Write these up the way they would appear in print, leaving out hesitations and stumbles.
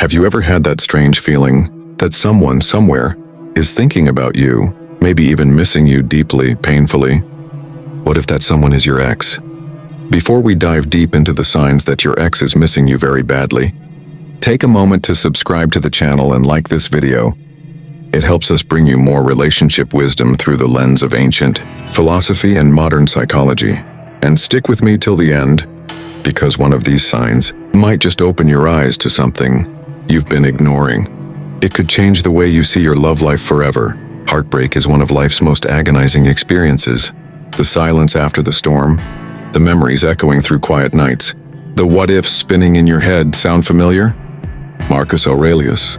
Have you ever had that strange feeling that someone somewhere is thinking about you, maybe even missing you deeply, painfully? What if that someone is your ex? Before we dive deep into the signs that your ex is missing you very badly, take a moment to subscribe to the channel and like this video. It helps us bring you more relationship wisdom through the lens of ancient philosophy and modern psychology. And stick with me till the end, because one of these signs might just open your eyes to something you've been ignoring. It could change the way you see your love life forever. Heartbreak is one of life's most agonizing experiences. The silence after the storm, the memories echoing through quiet nights, the what-ifs spinning in your head. Sound familiar? Marcus Aurelius,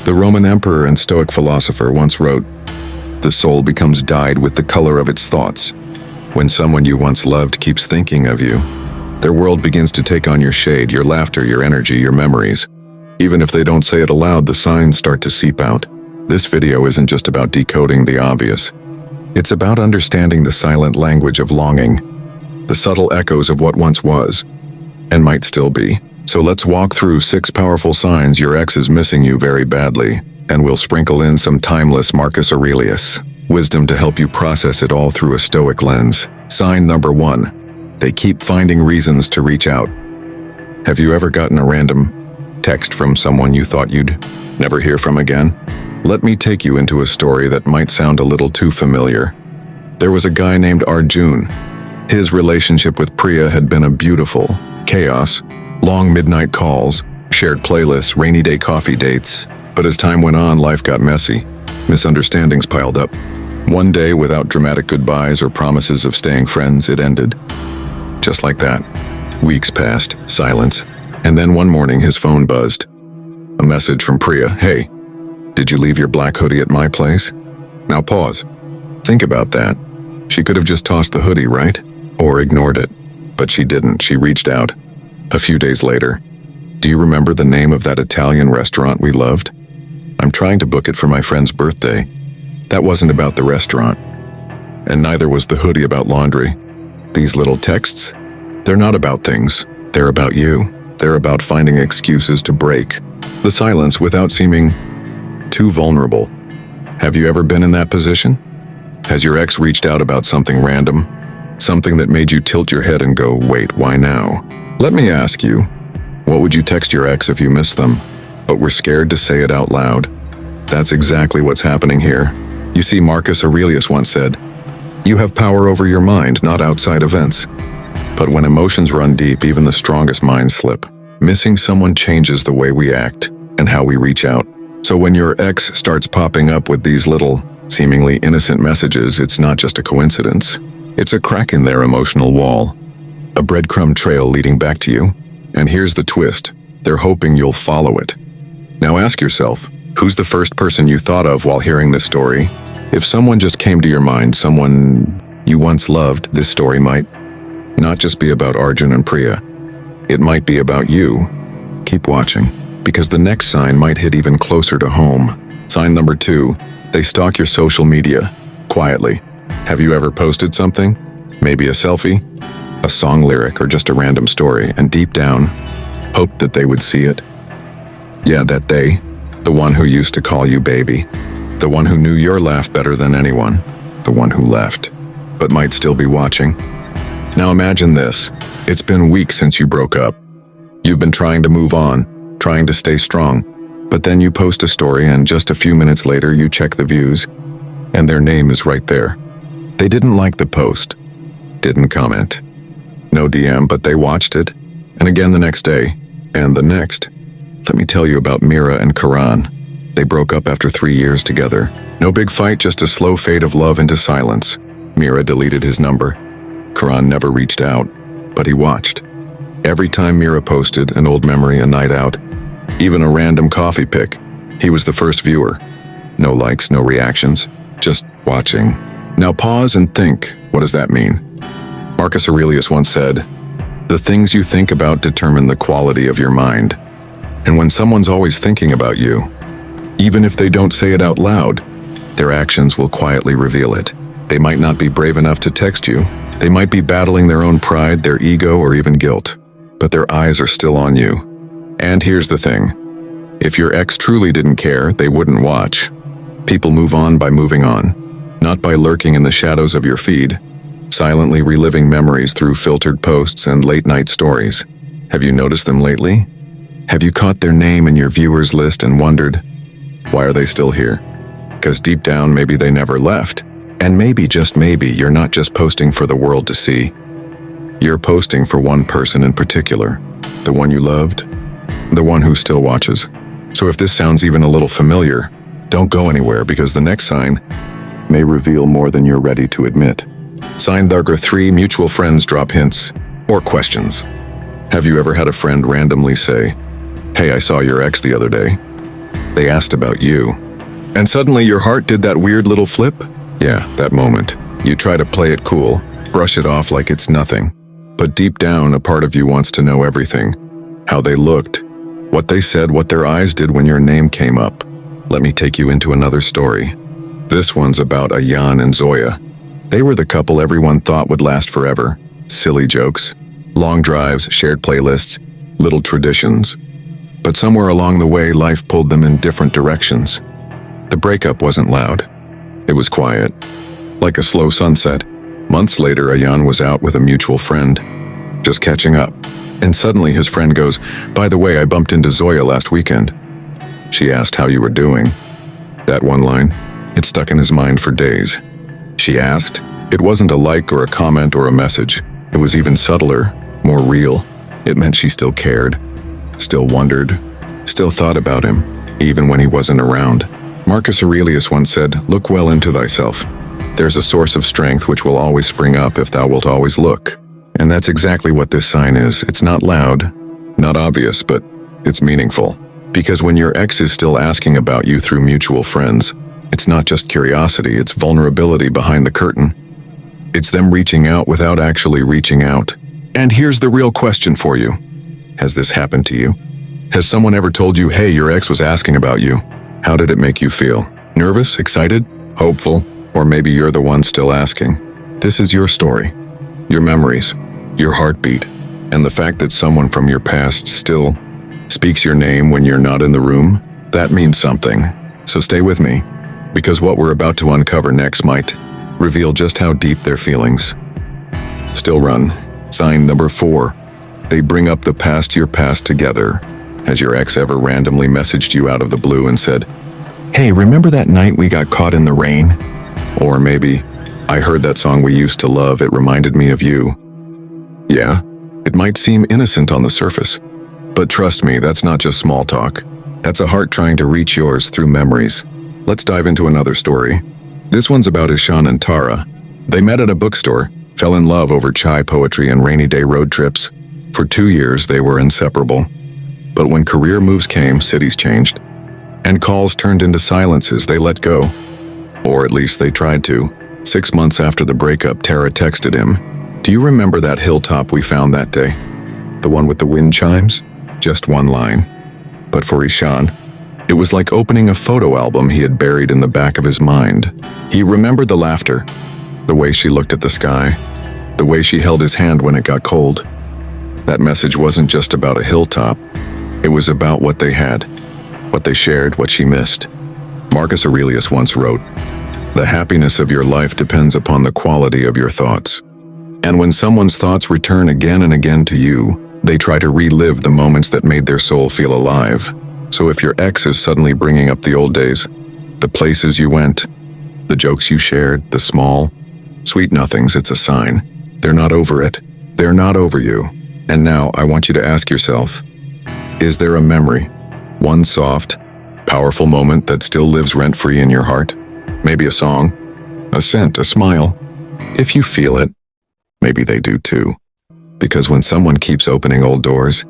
the Roman emperor and Stoic philosopher, once wrote, "The soul becomes dyed with the color of its thoughts." When someone you once loved keeps thinking of you, their world begins to take on your shade, your laughter, your energy, your memories. Even if they don't say it aloud, the signs start to seep out. This video isn't just about decoding the obvious. It's about understanding the silent language of longing, the subtle echoes of what once was, and might still be. So let's walk through 6 powerful signs your ex is missing you very badly, and we'll sprinkle in some timeless Marcus Aurelius wisdom to help you process it all through a Stoic lens. Sign number 1. They keep finding reasons to reach out. Have you ever gotten a random text from someone you thought you'd never hear from again? Let me take you into a story that might sound a little too familiar. There was a guy named Arjun. His relationship with Priya had been a beautiful chaos. Long midnight calls, shared playlists, rainy day coffee dates. But as time went on, life got messy. Misunderstandings piled up. One day, without dramatic goodbyes or promises of staying friends, it ended. Just like that. Weeks passed, silence. And then one morning his phone buzzed. A message from Priya. "Hey, did you leave your black hoodie at my place?" Now pause. Think about that. She could have just tossed the hoodie, right? Or ignored it. But she didn't. She reached out. A few days later. "Do you remember the name of that Italian restaurant we loved? I'm trying to book it for my friend's birthday." That wasn't about the restaurant. And neither was the hoodie about laundry. These little texts, they're not about things. They're about you. They're about finding excuses to break the silence without seeming too vulnerable. Have you ever been in that position? Has your ex reached out about something random? Something that made you tilt your head and go, "Wait, why now?" Let me ask you, what would you text your ex if you missed them, but were scared to say it out loud? That's exactly what's happening here. You see, Marcus Aurelius once said, "You have power over your mind, not outside events." But when emotions run deep, even the strongest minds slip. Missing someone changes the way we act and how we reach out. So when your ex starts popping up with these little, seemingly innocent messages, it's not just a coincidence. It's a crack in their emotional wall. A breadcrumb trail leading back to you. And here's the twist. They're hoping you'll follow it. Now ask yourself, who's the first person you thought of while hearing this story? If someone just came to your mind, someone you once loved, this story might not just be about Arjun and Priya. It might be about you. Keep watching, because the next sign might hit even closer to home. Sign number 2, they stalk your social media, quietly. Have you ever posted something? Maybe a selfie, a song lyric, or just a random story, and deep down, hoped that they would see it? Yeah, that they, the one who used to call you baby, the one who knew your laugh better than anyone, the one who left, but might still be watching. Now imagine this. It's been weeks since you broke up. You've been trying to move on, trying to stay strong, but then you post a story and just a few minutes later you check the views, and their name is right there. They didn't like the post, didn't comment. No DM, but they watched it, and again the next day, and the next. Let me tell you about Mira and Karan. They broke up after 3 years together. No big fight, just a slow fade of love into silence. Mira deleted his number. Karan never reached out, but he watched. Every time Mira posted an old memory, a night out, even a random coffee pic, he was the first viewer. No likes, no reactions, just watching. Now pause and think, what does that mean? Marcus Aurelius once said, "The things you think about determine the quality of your mind." And when someone's always thinking about you, even if they don't say it out loud, their actions will quietly reveal it. They might not be brave enough to text you. They might be battling their own pride, their ego, or even guilt. But their eyes are still on you. And here's the thing. If your ex truly didn't care, they wouldn't watch. People move on by moving on, not by lurking in the shadows of your feed, silently reliving memories through filtered posts and late-night stories. Have you noticed them lately? Have you caught their name in your viewers list and wondered, why are they still here? Because deep down, maybe they never left. And maybe, just maybe, you're not just posting for the world to see. You're posting for one person in particular, the one you loved, the one who still watches. So if this sounds even a little familiar, don't go anywhere, because the next sign may reveal more than you're ready to admit. Sign number 3, mutual friends drop hints or questions. Have you ever had a friend randomly say, "Hey, I saw your ex the other day." They asked about you. And suddenly your heart did that weird little flip? Yeah, that moment. You try to play it cool, brush it off like it's nothing. But deep down, a part of you wants to know everything. How they looked, what they said, what their eyes did when your name came up. Let me take you into another story. This one's about Ayan and Zoya. They were the couple everyone thought would last forever. Silly jokes, long drives, shared playlists, little traditions. But somewhere along the way, life pulled them in different directions. The breakup wasn't loud. It was quiet, like a slow sunset. Months later, Ayan was out with a mutual friend, just catching up. And suddenly his friend goes, "By the way, I bumped into Zoya last weekend." She asked how you were doing. That one line, it stuck in his mind for days. She asked. It wasn't a like or a comment or a message. It was even subtler, more real. It meant she still cared, still wondered, still thought about him, even when he wasn't around. Marcus Aurelius once said, "Look well into thyself. There's a source of strength which will always spring up if thou wilt always look." And that's exactly what this sign is. It's not loud, not obvious, but it's meaningful. Because when your ex is still asking about you through mutual friends, it's not just curiosity, it's vulnerability behind the curtain. It's them reaching out without actually reaching out. And here's the real question for you. Has this happened to you? Has someone ever told you, "Hey, your ex was asking about you"? How did it make you feel? Nervous, excited, hopeful? Or maybe you're the one still asking. This is your story, your memories, your heartbeat, and the fact that someone from your past still speaks your name when you're not in the room, that means something. So stay with me, because what we're about to uncover next might reveal just how deep their feelings still run. Sign number 4. They bring up the past, your past together. Has your ex ever randomly messaged you out of the blue and said, "Hey, remember that night we got caught in the rain?" Or maybe, "I heard that song we used to love, it reminded me of you." Yeah, it might seem innocent on the surface, but trust me, that's not just small talk. That's a heart trying to reach yours through memories. Let's dive into another story. This one's about Ishan and Tara. They met at a bookstore, fell in love over chai poetry and rainy day road trips. For 2 years, they were inseparable. But when career moves came, cities changed, and calls turned into silences. They let go. Or at least they tried to. 6 months after the breakup, Tara texted him, "Do you remember that hilltop we found that day? The one with the wind chimes?" Just one line. But for Ishan, it was like opening a photo album he had buried in the back of his mind. He remembered the laughter, the way she looked at the sky, the way she held his hand when it got cold. That message wasn't just about a hilltop. It was about what they had, what they shared, what she missed. Marcus Aurelius once wrote, "The happiness of your life depends upon the quality of your thoughts." And when someone's thoughts return again and again to you, they try to relive the moments that made their soul feel alive. So if your ex is suddenly bringing up the old days, the places you went, the jokes you shared, the small, sweet nothings, it's a sign. They're not over it. They're not over you. And now I want you to ask yourself, is there a memory, one soft, powerful moment that still lives rent-free in your heart? Maybe a song, a scent, a smile. If you feel it, maybe they do too. Because when someone keeps opening old doors,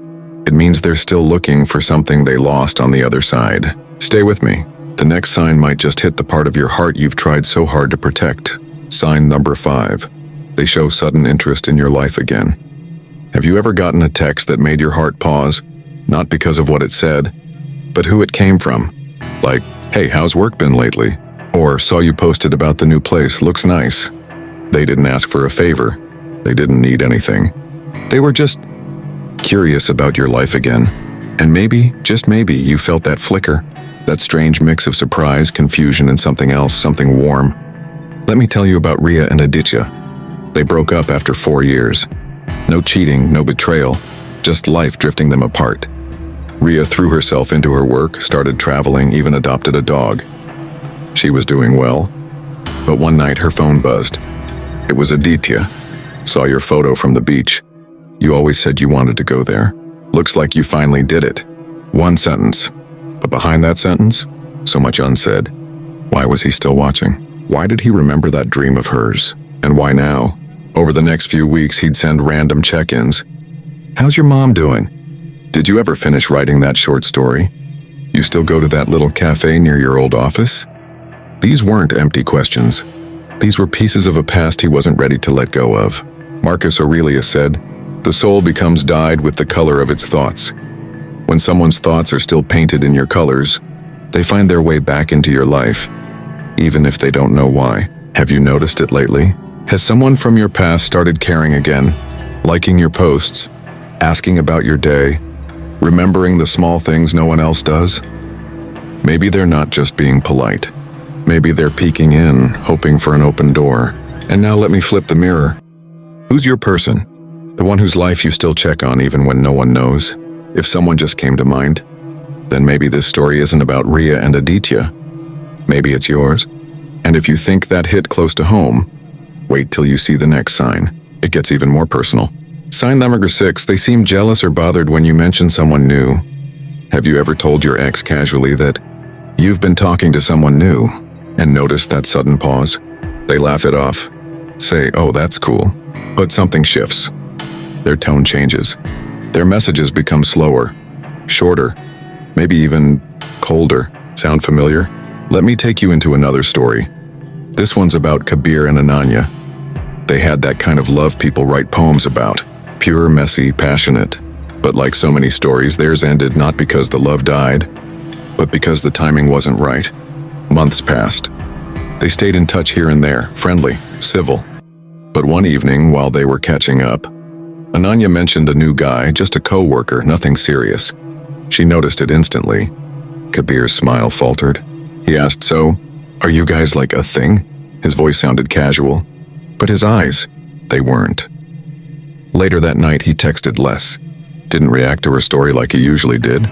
it means they're still looking for something they lost on the other side. Stay with me. The next sign might just hit the part of your heart you've tried so hard to protect. Sign number 5. They show sudden interest in your life again. Have you ever gotten a text that made your heart pause? Not because of what it said, but who it came from. Like, "Hey, how's work been lately?" Or, "Saw you posted about the new place, looks nice." They didn't ask for a favor. They didn't need anything. They were just curious about your life again. And maybe, just maybe, you felt that flicker, that strange mix of surprise, confusion, and something else, something warm. Let me tell you about Ria and Aditya. They broke up after 4 years. No cheating, no betrayal, just life drifting them apart. Ria threw herself into her work, started traveling, even adopted a dog. She was doing well, but one night her phone buzzed. It was Aditya. Saw your photo from the beach. You always said you wanted to go there. Looks like you finally did it. One sentence. But behind that sentence, so much unsaid. Why was he still watching? Why did he remember that dream of hers? And why now? Over the next few weeks, he'd send random check-ins. How's your mom doing? Did you ever finish writing that short story? You still go to that little cafe near your old office? These weren't empty questions. These were pieces of a past he wasn't ready to let go of. Marcus Aurelius said, "The soul becomes dyed with the color of its thoughts." When someone's thoughts are still painted in your colors, they find their way back into your life, even if they don't know why. Have you noticed it lately? Has someone from your past started caring again, liking your posts, asking about your day, remembering the small things no one else does? Maybe they're not just being polite. Maybe they're peeking in, hoping for an open door. And now let me flip the mirror. Who's your person? The one whose life you still check on even when no one knows? If someone just came to mind, then maybe this story isn't about Ria and Aditya. Maybe it's yours. And if you think that hit close to home, wait till you see the next sign. It gets even more personal. Sign number 6, they seem jealous or bothered when you mention someone new. Have you ever told your ex casually that you've been talking to someone new and noticed that sudden pause? They laugh it off, say, "Oh, that's cool." But something shifts. Their tone changes. Their messages become slower, shorter, maybe even colder. Sound familiar? Let me take you into another story. This one's about Kabir and Ananya. They had that kind of love people write poems about. Pure, messy, passionate. But like so many stories, theirs ended not because the love died, but because the timing wasn't right. Months passed. They stayed in touch here and there, friendly, civil. But one evening, while they were catching up, Ananya mentioned a new guy, just a co-worker, nothing serious. She noticed it instantly. Kabir's smile faltered. He asked, "So, are you guys like a thing?" His voice sounded casual, but his eyes, they weren't. Later that night, he texted less, didn't react to her story like he usually did.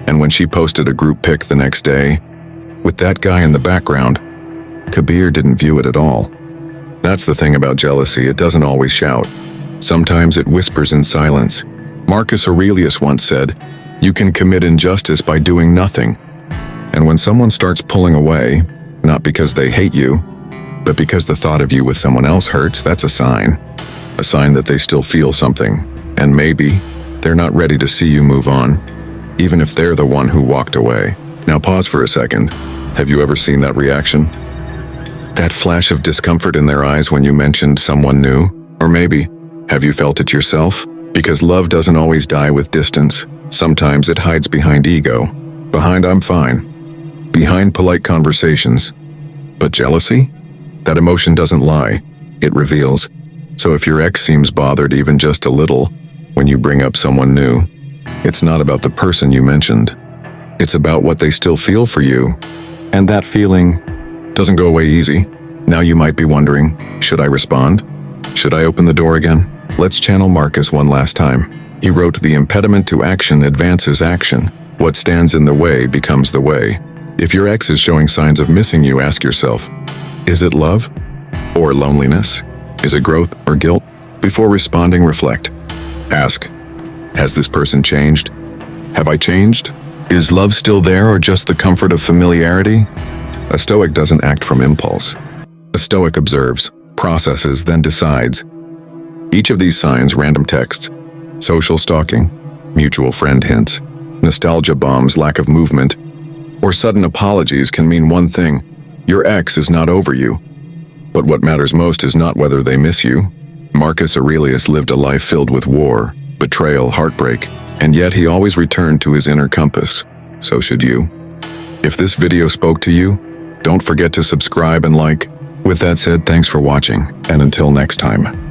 And when she posted a group pic the next day, with that guy in the background, Kabir didn't view it at all. That's the thing about jealousy, it doesn't always shout. Sometimes it whispers in silence. Marcus Aurelius once said, "You can commit injustice by doing nothing." And when someone starts pulling away, not because they hate you, but because the thought of you with someone else hurts, that's a sign. A sign that they still feel something. And maybe they're not ready to see you move on, even if they're the one who walked away. Now pause for a second. Have you ever seen that reaction? That flash of discomfort in their eyes when you mentioned someone new? Or maybe, have you felt it yourself? Because love doesn't always die with distance. Sometimes it hides behind ego, behind "I'm fine," behind polite conversations. But jealousy? That emotion doesn't lie. It reveals. So if your ex seems bothered even just a little when you bring up someone new, it's not about the person you mentioned. It's about what they still feel for you. And that feeling doesn't go away easy. Now you might be wondering, should I respond? Should I open the door again? Let's channel Marcus one last time. He wrote, "The impediment to action advances action. What stands in the way becomes the way." If your ex is showing signs of missing you, ask yourself, is it love or loneliness? Is it growth or guilt? Before responding, reflect. Ask, has this person changed? Have I changed? Is love still there or just the comfort of familiarity? A Stoic doesn't act from impulse. A Stoic observes, processes, then decides. Each of these signs, random texts, social stalking, mutual friend hints, nostalgia bombs, lack of movement, or sudden apologies can mean one thing: your ex is not over you. But what matters most is not whether they miss you. Marcus Aurelius lived a life filled with war, betrayal, heartbreak, and yet he always returned to his inner compass. So should you. If this video spoke to you, don't forget to subscribe and like. With that said, thanks for watching, and until next time.